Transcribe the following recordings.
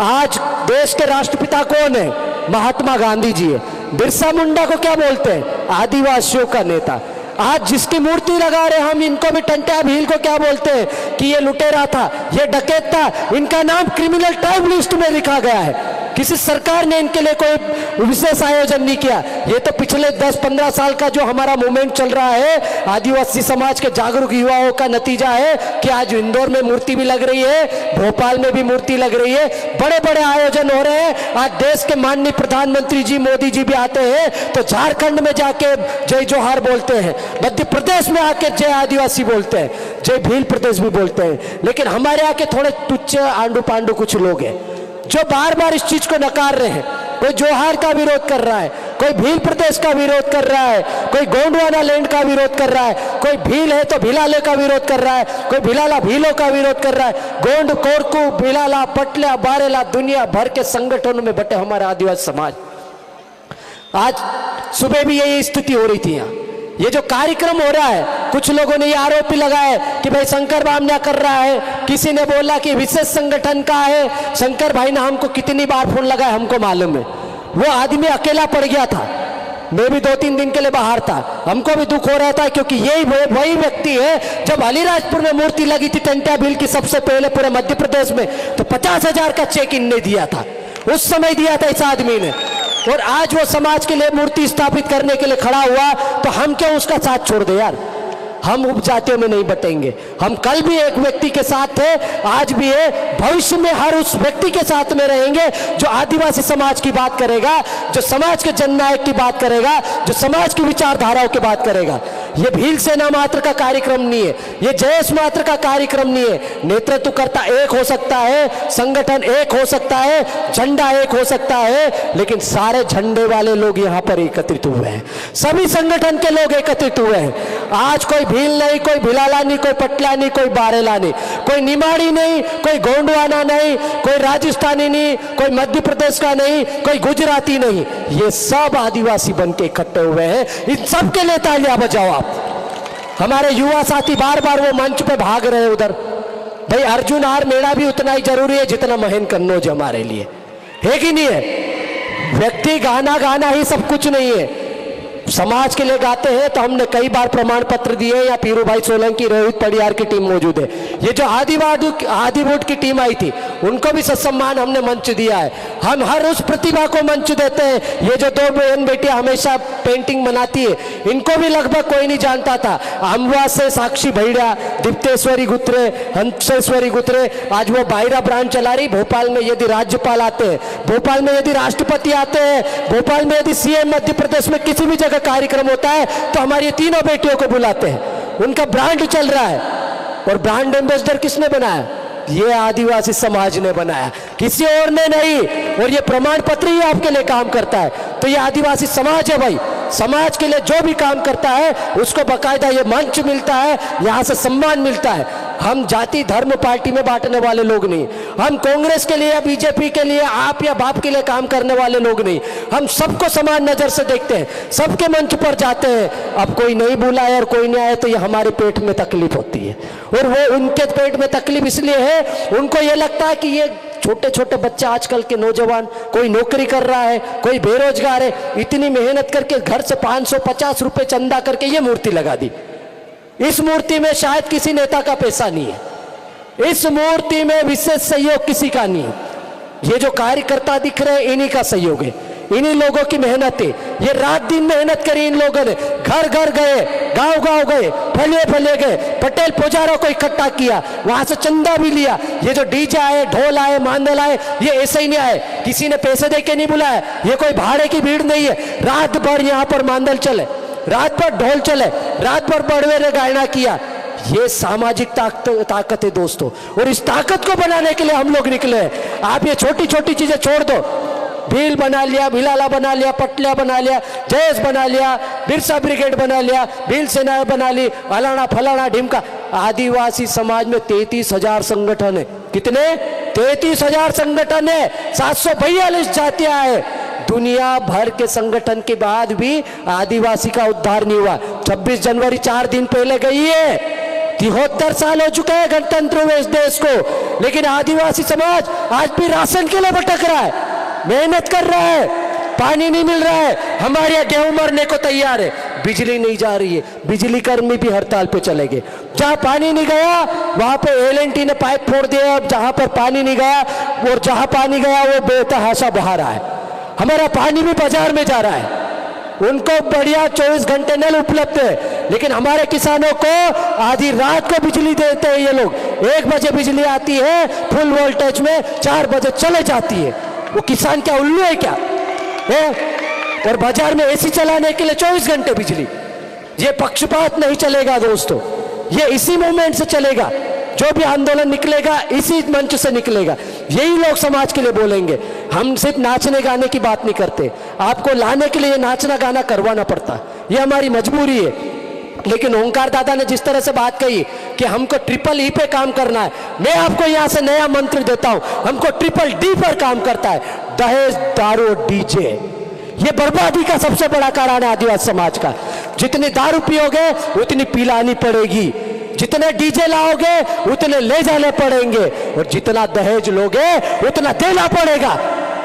आज देश के राष्ट्रपिता कौन है? महात्मा गांधी जी है। बिरसा मुंडा को क्या बोलते हैं? आदिवासियों का नेता। आज जिसकी मूर्ति लगा रहे हम, इनको भी टंट्या भील को क्या बोलते हैं कि ये लुटेरा था, ये डकैत था। इनका नाम क्रिमिनल टाइप लिस्ट में लिखा गया है। किसी सरकार ने इनके लिए कोई विशेष आयोजन नहीं किया। ये तो पिछले 10-15 साल का जो हमारा मूवमेंट चल रहा है, आदिवासी समाज के जागरूक युवाओं का नतीजा है कि आज इंदौर में मूर्ति भी लग रही है, भोपाल में भी मूर्ति लग रही है, बड़े बड़े आयोजन हो रहे हैं। आज देश के माननीय प्रधानमंत्री जी मोदी जी भी आते हैं तो झारखंड में जाके जय जोहार बोलते हैं, मध्य प्रदेश में आके जय आदिवासी बोलते हैं, जय भील प्रदेश भी बोलते हैं। लेकिन हमारे यहाँ के थोड़े तुच्छ आंडू पांडू कुछ लोग हैं जो बार बार इस चीज को नकार रहे हैं। कोई जोहार का विरोध कर रहा है, कोई भील प्रदेश का विरोध कर रहा है, कोई गोंडवाना लैंड का विरोध कर रहा है, कोई भील है तो भिलाले का विरोध कर रहा है, कोई भिलाला भीलों का विरोध कर रहा है। गोंड, कोरकू, भिलाला, पटला, बारेला, दुनिया भर के संगठनों में बटे हमारा आदिवासी समाज। आज सुबह भी यही स्थिति हो रही थी। यहाँ ये जो कार्यक्रम हो रहा है, कुछ लोगों ने ये आरोप लगाया है कि भाई शंकर बामनिया कर रहा है, किसी ने बोला कि विशेष संगठन का है। शंकर भाई ने हमको कितनी बार फोन लगाया हमको मालूम है। वो आदमी अकेला पड़ गया था, मैं भी 2-3 दिन के लिए बाहर था, हमको भी दुख हो रहा था क्योंकि यही वही व्यक्ति है जब अलीराजपुर में मूर्ति लगी थी टंट्या भील की सबसे पहले पूरे मध्य प्रदेश में, तो 50,000 का चेक इनने दिया था, उस समय दिया था इस आदमी ने। और आज वो समाज के लिए मूर्ति स्थापित करने के लिए खड़ा हुआ, तो हम क्यों उसका साथ छोड़ दे यार? हम उपजातियों में नहीं बटेंगे। हम कल भी एक व्यक्ति के साथ थे, आज भी है, भविष्य में हर उस व्यक्ति के साथ में रहेंगे जो आदिवासी समाज की बात करेगा, जो समाज के जननायक की बात करेगा, जो समाज की विचारधाराओं की बात करेगा। ये भील सेना मात्र का कार्यक्रम नहीं है, ये जयेश मात्र का कार्यक्रम नहीं है। नेतृत्व करता एक हो सकता है, संगठन एक हो सकता है, झंडा एक हो सकता है, लेकिन सारे झंडे वाले लोग यहाँ पर एकत्रित हुए हैं, सभी संगठन के लोग एकत्रित हुए हैं। आज कोई भील नहीं, कोई भिलाला नहीं, कोई पटला नहीं, कोई बारेला नहीं, कोई निमाड़ी नहीं, कोई गोंडवाना नहीं, कोई राजस्थानी नहीं, कोई मध्य प्रदेश का नहीं, कोई गुजराती नहीं, ये सब आदिवासी बन के इकट्ठे हुए हैं। इन सब के लिए तालियां बजाओ आप। हमारे युवा साथी बार बार वो मंच पे भाग रहे हैं उधर। भाई अर्जुन हार मेला भी उतना ही जरूरी है जितना महेन कन्नौज हमारे लिए, है कि नहीं है? व्यक्ति गाना गाना ही सब कुछ नहीं है, समाज के लिए गाते हैं। तो हमने कई बार प्रमाण पत्र दिए, या पीरू भाई सोलंकी, रोहित पडियार की टीम मौजूद है, ये जो आदिवुड की टीम आई थी उनको भी सत्सम्मान हमने मंच दिया है। हम हर उस प्रतिभा को मंच देते हैं। ये जो 2 बहन बेटियां हमेशा पेंटिंग बनाती है, इनको भी लगभग कोई नहीं जानता था। अमवा से साक्षी भैया, दीप्तेश्वरी गुत्रे, हंसेश्वरी गुत्रे, आज वो बायरा ब्रांड चला रही। भोपाल में यदि राज्यपाल आते हैं, भोपाल में यदि राष्ट्रपति आते हैं, भोपाल में यदि सीएम मध्य प्रदेश में किसी भी जगह कार्यक्रम होता है तो हमारी तीनों बेटियों को बुलाते हैं। उनका ब्रांड चल रहा है, और ब्रांड एम्बेसडर किसने बनाया? ये आदिवासी समाज ने बनाया, किसी और ने नहीं। और ये प्रमाण पत्र ही आपके लिए काम करता है। तो ये आदिवासी समाज है भाई, समाज के लिए जो भी काम करता है उसको बकायदा ये मंच मिलता है, यहाँ से सम्मान मिलता है। हम जाति धर्म पार्टी में बांटने वाले लोग नहीं, हम कांग्रेस के लिए या बीजेपी के लिए, आप या बाप के लिए काम करने वाले लोग नहीं। हम सबको समान नजर से देखते हैं, सबके मंच पर जाते हैं। अब कोई नहीं बुलाए और कोई नहीं आए तो ये हमारे पेट में तकलीफ होती है। और वो उनके पेट में तकलीफ इसलिए है, उनको ये लगता है कि ये छोटे छोटे बच्चे, आजकल के नौजवान, कोई नौकरी कर रहा है, कोई बेरोजगार है, इतनी मेहनत करके घर से 550 रुपए चंदा करके ये मूर्ति लगा दी। इस मूर्ति में शायद किसी नेता का पैसा नहीं है, इस मूर्ति में विशेष सहयोग किसी का नहीं है। ये जो कार्यकर्ता दिख रहे हैं इन्हीं का सहयोग है, इन्हीं लोगों की मेहनत है। ये रात दिन मेहनत करी इन लोगों ने, घर घर गए, गांव गांव गए, फले फले गए, पटेल पुजारों को इकट्ठा किया, वहां से चंदा भी लिया। ये जो डीजे आए, ढोल आए, मांदल आए, ये ऐसे ही नहीं आए, किसी ने पैसे दे के नहीं बुलाया। ये कोई भाड़े की भीड़ नहीं है। रात भर यहाँ पर मांदल चले, रात भर ढोल चले, रात भर बड़वे ने गायना किया। ये सामाजिक ताकत है दोस्तों, और इस ताकत को बनाने के लिए हम लोग निकले हैं। आप ये छोटी छोटी चीजें छोड़ दो, भील बना लिया, भिलाला बना लिया, पटला बना लिया, जयेश बना लिया, बिरसा ब्रिगेड बना लिया, भील सेना बना ली, फलाना फलाना ढिमका। आदिवासी समाज में 33,000 संगठन है। कितने? 33,000 संगठन है, 742 जातियां है। दुनिया भर के संगठन के बाद भी आदिवासी का उद्धार नहीं हुआ। 26 जनवरी 4 दिन पहले गई है, 73 साल हो चुके हैं गणतंत्र हुए इस देश को, लेकिन आदिवासी समाज आज भी राशन के लिए भटक रहा है, मेहनत कर रहा है, पानी नहीं मिल रहा है, हमारे यहाँ गेहूं मरने को तैयार है, बिजली नहीं जा रही है, बिजली कर्मी भी हड़ताल पे चले गए। जहाँ पानी नहीं गया वहां पे एल&टी ने पाइप फोड़ दिया, अब जहां पर पानी नहीं गया और जहां पानी गया वो बेतहाशा बहा रहा है। हमारा पानी भी बाजार में जा रहा है, उनको बढ़िया 24 घंटे नल उपलब्ध है, लेकिन हमारे किसानों को आधी रात को बिजली देते हैं ये लोग। 1 बजे बिजली आती है फुल वोल्टेज में, 4 बजे चले जाती है। वो किसान क्या उल्लू है क्या है? और बाजार में एसी चलाने के लिए 24 घंटे बिजली। ये पक्षपात नहीं चलेगा दोस्तों, ये इसी मूवमेंट से चलेगा। जो भी आंदोलन निकलेगा इसी मंच से निकलेगा, यही लोग समाज के लिए बोलेंगे। हम सिर्फ नाचने गाने की बात नहीं करते, आपको लाने के लिए नाचना गाना करवाना पड़ता, ये हमारी मजबूरी है। लेकिन ओंकार दादा ने जिस तरह से बात कही कि हमको ट्रिपल ई पे काम करना है, मैं आपको यहां से नया मंत्र देता हूं, हमको ट्रिपल डी पर काम करता है। दहेज, दारू, डीजे, ये बर्बादी का सबसे बड़ा कारण है आदिवासी समाज का। जितनी दारू पियोगे उतनी पिलानी पड़ेगी, जितने डीजे लाओगे उतने ले जाने पड़ेंगे, और जितना दहेज लोगे उतना देना पड़ेगा।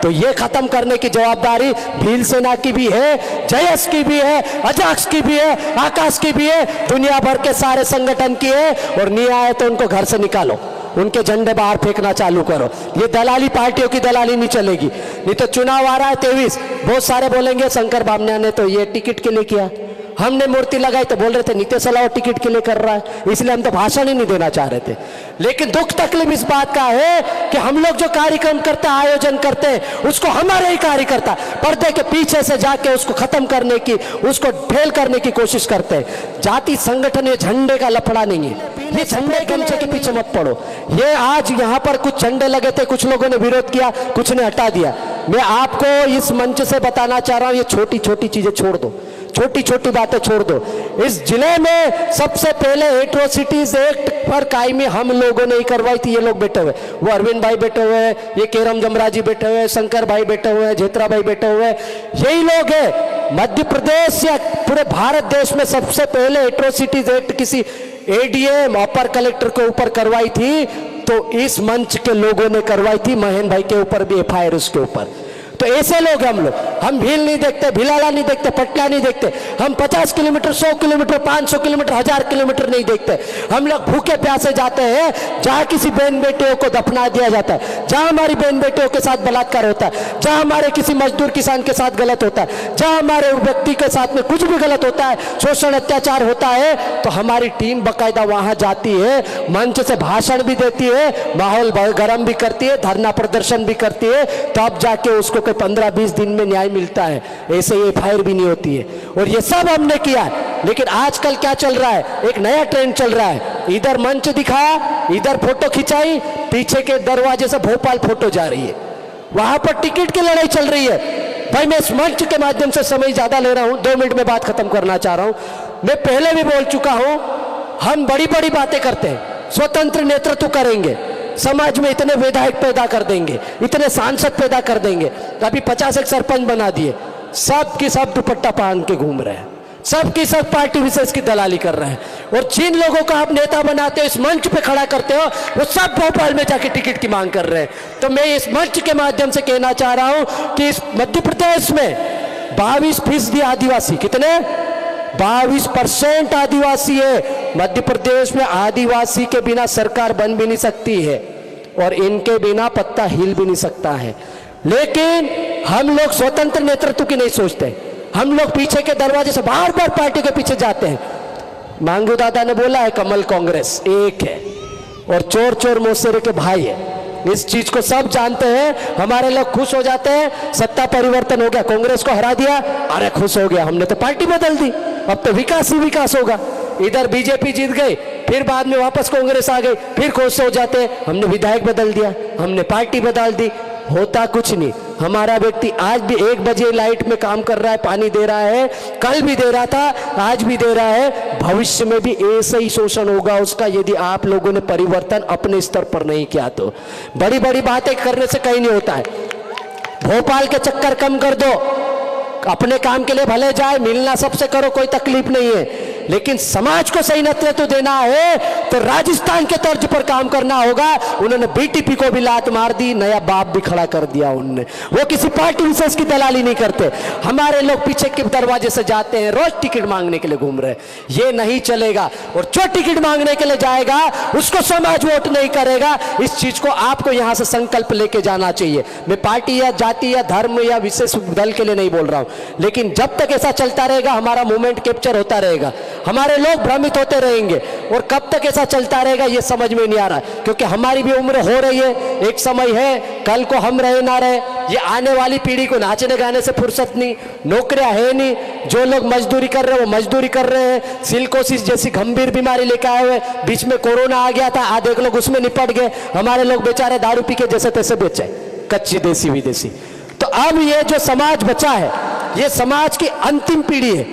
तो ये खत्म करने की जवाबदारी भील सेना की भी है, जयस की भी है, अजाक्स की भी है, आकाश की भी है, दुनिया भर के सारे संगठन की है। और नहीं आए तो उनको घर से निकालो, उनके झंडे बाहर फेंकना चालू करो। ये दलाली पार्टियों की दलाली नहीं चलेगी। नहीं तो चुनाव आ रहा है 23, बहुत सारे बोलेंगे शंकर बामनिया ने तो ये टिकट के लिए किया, हमने मूर्ति लगाई तो बोल रहे थे नीतीश अलावा टिकट के लिए कर रहा है, इसलिए हम तो भाषण ही नहीं देना चाह रहे थे। लेकिन दुख तकलीफ इस बात का है कि हम लोग जो कार्यक्रम करते हैं, आयोजन करते हैं, उसको हमारे ही कार्यकर्ता पर्दे के पीछे से जाके उसको खत्म करने की, उसको फेल करने की कोशिश करते हैं। जाति संगठन ये झंडे का लफड़ा नहीं है, ये झंडे गमछे के पीछे मत पड़ो। ये आज यहाँ पर कुछ झंडे लगे थे, कुछ लोगों ने विरोध किया, कुछ ने हटा दिया। मैं आपको इस मंच से बताना चाह रहा हूँ, ये छोटी छोटी चीजें छोड़ दो, छोटी छोटी बातें छोड़ दो। इस जिले में सबसे पहले एट्रोसिटीज एक्ट पर कायमी हम लोगों ने ही करवाई थी। ये लोग बैठे हुए, वो अरविंद भाई बैठे हुए हैं, ये केरम जमराजी बैठे हुए हैं, शंकर भाई बैठे हुए हैं, जेत्रा भाई बैठे हुए हैं, यही लोग हैं। मध्य प्रदेश या पूरे भारत देश में सबसे पहले एट्रोसिटीज एक्ट किसी एडीएम अपर कलेक्टर के ऊपर करवाई थी तो इस मंच के लोगों ने करवाई थी। महेंद्र भाई के ऊपर भी एफआईआर उसके ऊपर। तो ऐसे लोग हम भील नहीं देखते, भिलाला नहीं देखते, पटना नहीं देखते, हम 50 किलोमीटर, 100 किलोमीटर, 500 किलोमीटर, 1000 किलोमीटर नहीं देखते। हम लोग भूखे प्यासे जाते हैं जहां किसी बहन बेटियों को दफना दिया जाता है, जहां हमारी बहन बेटियों के साथ बलात्कार होता है, जहां हमारे किसी मजदूर किसान के साथ गलत होता है, जहां हमारे व्यक्ति के साथ में कुछ भी गलत होता है, शोषण अत्याचार होता है, तो हमारी टीम बाकायदा वहां जाती है, मंच से भाषण भी देती है, माहौल गर्म भी करती है, धरना प्रदर्शन भी करती है, तब जाके उसको 15-20 दिन में न्याय मिलता है। ऐसे एफआईआर भी नहीं होती है। और ये सब हमने किया है। लेकिन आजकल क्या चल रहा है, एक नया ट्रेंड चल रहा है, इधर मंच दिखाया, इधर फोटो खिंचाई, पीछे के दरवाजे से भोपाल फोटो जा रही है, वहां पर टिकट की लड़ाई चल रही है। भाई मैं इस मंच के माध्यम से समय ज्यादा ले रहा हूं, 2 मिनट में बात खत्म करना चाह रहा हूं। मैं पहले भी बोल चुका हूं, हम बड़ी बड़ी बातें करते हैं, स्वतंत्र नेतृत्व करेंगे, समाज में इतने विधायक पैदा कर देंगे, इतने सांसद पैदा कर देंगे। अभी 50 एक सरपंच बना दिए, सब की सब दुपट्टा पहन के घूम रहे हैं, सब की सब पार्टी विशेष की दलाली कर रहे हैं। और जिन लोगों को आप नेता बनाते हो, इस मंच पे खड़ा करते हो, वो सब भोपाल में जाके टिकट की मांग कर रहे हैं। तो मैं इस मंच के माध्यम से कहना चाह रहा हूं कि इस मध्य प्रदेश में 22% आदिवासी, कितने 22% आदिवासी है। मध्य प्रदेश में आदिवासी के बिना सरकार बन भी नहीं सकती है और इनके बिना पत्ता हिल भी नहीं सकता है। लेकिन हम लोग स्वतंत्र नेतृत्व की नहीं सोचते, हम लोग पीछे के दरवाजे से बार बार पार्टी के पीछे जाते हैं। मांगू दादा ने बोला है कमल कांग्रेस एक है और चोर चोर मौसेरे के भाई है, इस चीज को सब जानते हैं। हमारे लोग खुश हो जाते हैं, सत्ता परिवर्तन हो गया, कांग्रेस को हरा दिया, अरे खुश हो गया, हमने तो पार्टी बदल दी, अब तो विकास ही विकास होगा। इधर बीजेपी जीत गई, फिर बाद में वापस कांग्रेस आ गई, फिर खुश हो जाते हैं, हमने विधायक बदल दिया, हमने पार्टी बदल दी। होता कुछ नहीं। हमारा व्यक्ति आज भी 1 बजे लाइट में काम कर रहा है, पानी दे रहा है, कल भी दे रहा था, आज भी दे रहा है, भविष्य में भी ऐसे ही शोषण होगा उसका यदि आप लोगों ने परिवर्तन अपने स्तर पर नहीं किया तो। बड़ी बड़ी बातें करने से कहीं नहीं होता है। भोपाल के चक्कर कम कर दो, अपने काम के लिए भले जाए, मिलना सबसे करो, कोई तकलीफ नहीं है। लेकिन समाज को सही नेतृत्व देना है तो राजस्थान के तर्ज पर काम करना होगा। उन्होंने बीटीपी को भी लात मार दी, नया बाप भी खड़ा कर दिया उनने। वो किसी पार्टी विशेष की दलाली नहीं करते। हमारे लोग पीछे के दरवाजे से जाते हैं, रोज टिकट मांगने के लिए घूम रहे, ये नहीं चलेगा। और जो टिकट मांगने के लिए जाएगा उसको समाज वोट नहीं करेगा। इस चीज को आपको यहां से संकल्प लेके जाना चाहिए। मैं पार्टी या जाति या धर्म या विशेष दल के लिए नहीं बोल रहा हूं, लेकिन जब तक ऐसा चलता रहेगा हमारा मूवमेंट कैप्चर होता रहेगा, हमारे लोग भ्रमित होते रहेंगे। और कब तक ऐसा चलता रहेगा ये समझ में नहीं आ रहा, क्योंकि हमारी भी उम्र हो रही है, एक समय है, कल को हम रहे ना रहे। ये आने वाली पीढ़ी को नाचने गाने से फुर्सत नहीं, नौकरियां है नहीं। जो लोग मजदूरी कर रहे हैं वो मजदूरी कर रहे हैं। सिलिकोसिस जैसी गंभीर बीमारी लेके आए हुए, बीच में कोरोना आ गया था, आधे लोग उसमें निपट गए। हमारे लोग बेचारे दारू पी के जैसे तैसे बेचे, कच्ची देसी विदेशी। तो अब ये जो समाज बचा है, ये समाज की अंतिम पीढ़ी है,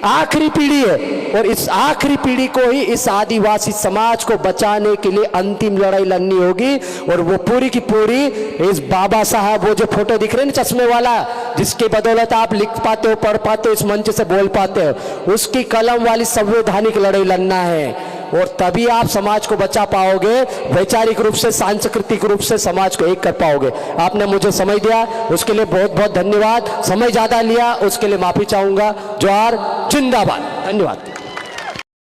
आखिरी पीढ़ी है। और इस आखिरी पीढ़ी को ही इस आदिवासी समाज को बचाने के लिए अंतिम लड़ाई लड़नी होगी। और वो पूरी की पूरी इस बाबा साहब, वो जो फोटो दिख रहे हैं ना चश्मे वाला, जिसकी बदौलत आप लिख पाते हो, पढ़ पाते हो, इस मंच से बोल पाते हो, उसकी कलम वाली संवैधानिक लड़ाई लड़ना है। और तभी आप समाज को बचा पाओगे, वैचारिक रूप से, सांस्कृतिक रूप से समाज को एक कर पाओगे। आपने मुझे समय दिया उसके लिए बहुत बहुत धन्यवाद। समय ज्यादा लिया उसके लिए माफी चाहूंगा। जोहार, जिंदाबाद, धन्यवाद।